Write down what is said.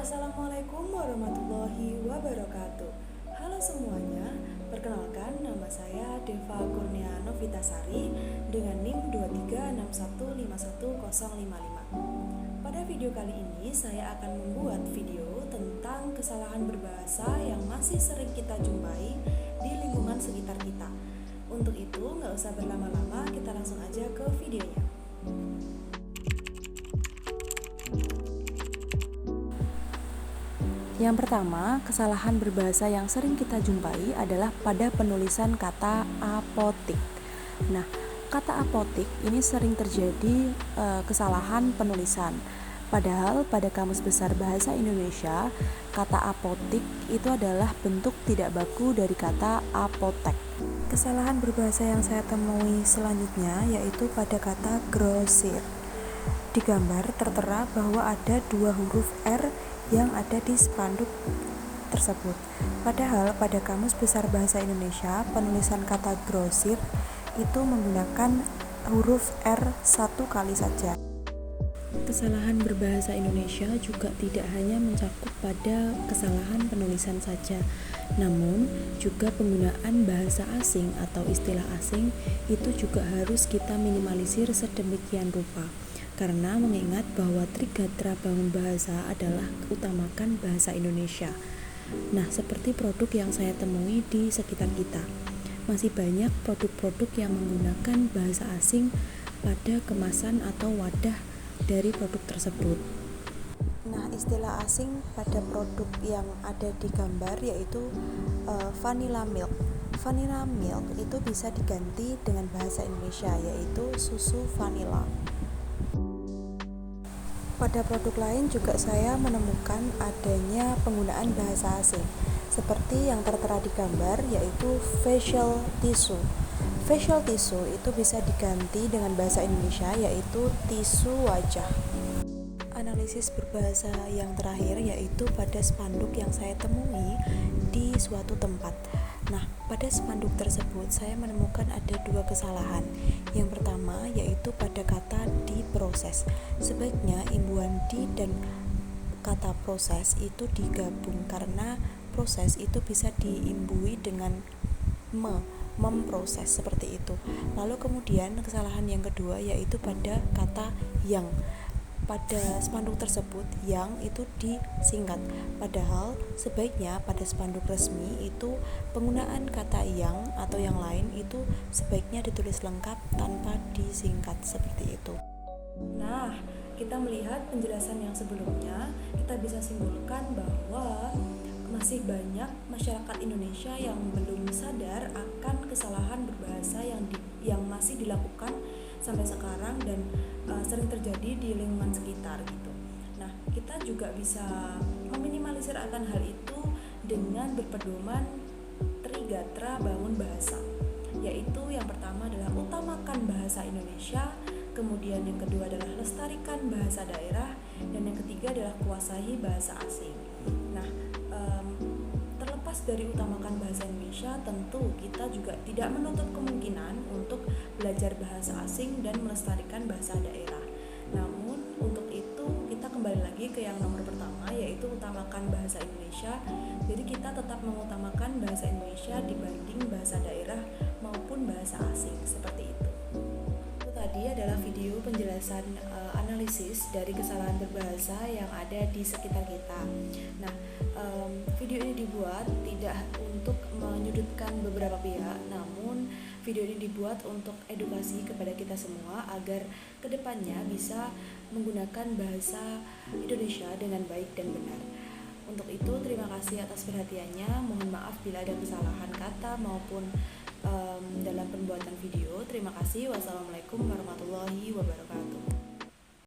Assalamualaikum warahmatullahi wabarakatuh. Halo semuanya, perkenalkan nama saya Deva Kurnia Novitasari dengan NIM 236151055. Pada video kali ini saya akan membuat video tentang kesalahan berbahasa yang masih sering kita jumpai di lingkungan sekitar kita. Untuk itu nggak usah berlama-lama, kita langsung aja ke videonya. Yang pertama, kesalahan berbahasa yang sering kita jumpai adalah pada penulisan kata apotik. Nah, kata apotik ini sering terjadi kesalahan penulisan. Padahal pada Kamus Besar Bahasa Indonesia, kata apotik itu adalah bentuk tidak baku dari kata apotek. Kesalahan berbahasa yang saya temui selanjutnya yaitu pada kata grosir. Di gambar tertera bahwa ada 2 huruf R yang ada di spanduk tersebut. Padahal pada Kamus Besar Bahasa Indonesia, penulisan kata grosir itu menggunakan huruf R 1 kali saja. Kesalahan berbahasa Indonesia juga tidak hanya mencakup pada kesalahan penulisan saja, namun juga penggunaan bahasa asing atau istilah asing itu juga harus kita minimalisir sedemikian rupa. Karena mengingat bahwa Trigatra Bangun Bahasa adalah utamakan bahasa Indonesia. Nah, seperti produk yang saya temui di sekitar kita, masih banyak produk-produk yang menggunakan bahasa asing pada kemasan atau wadah dari produk tersebut. Nah, istilah asing pada produk yang ada di gambar yaitu vanilla milk. Vanilla milk itu bisa diganti dengan bahasa Indonesia yaitu susu vanilla. Pada produk lain juga saya menemukan adanya penggunaan bahasa asing seperti yang tertera di gambar yaitu facial tissue. Facial tissue itu bisa diganti dengan bahasa Indonesia yaitu tisu wajah. Analisis berbahasa yang terakhir yaitu pada spanduk yang saya temui di suatu tempat. Nah, pada spanduk tersebut saya menemukan ada 2 kesalahan. Yang pertama yaitu pada kata diproses. Sebaiknya imbuhan di dan kata proses itu digabung karena proses itu bisa diimbui dengan memproses seperti itu. Lalu kemudian kesalahan yang kedua yaitu pada kata yang. Pada spanduk tersebut yang itu disingkat, padahal sebaiknya pada spanduk resmi itu penggunaan kata yang atau yang lain itu sebaiknya ditulis lengkap tanpa disingkat seperti itu. Nah, kita melihat penjelasan yang sebelumnya, kita bisa simpulkan bahwa masih banyak masyarakat Indonesia yang belum sadar akan kesalahan berbahasa yang masih dilakukan sampai sekarang dan sering terjadi di lingkungan sekitar gitu. Nah, kita juga bisa meminimalisir akan hal itu dengan berpedoman Trigatra Bangun Bahasa, yaitu yang pertama adalah utamakan bahasa Indonesia, kemudian yang kedua adalah lestarikan bahasa daerah, dan yang ketiga adalah kuasai bahasa asing. Nah, terlepas dari utamakan bahasa Indonesia, tentu kita juga tidak menutup kemungkinan untuk belajar bahasa asing dan melestarikan bahasa daerah. Namun untuk itu kita kembali lagi ke yang nomor pertama yaitu utamakan bahasa Indonesia. Jadi kita tetap mengutamakan bahasa Indonesia dibanding bahasa daerah maupun bahasa asing seperti itu. Itu tadi adalah video penjelasan analisis dari kesalahan berbahasa yang ada di sekitar kita. Nah, video ini dibuat tidak untuk menyudutkan beberapa pihak, namun video ini dibuat untuk edukasi kepada kita semua agar kedepannya bisa menggunakan bahasa Indonesia dengan baik dan benar. Untuk itu, terima kasih atas perhatiannya. Mohon maaf bila ada kesalahan kata maupun dalam pembuatan video. Terima kasih. Wassalamualaikum warahmatullahi wabarakatuh.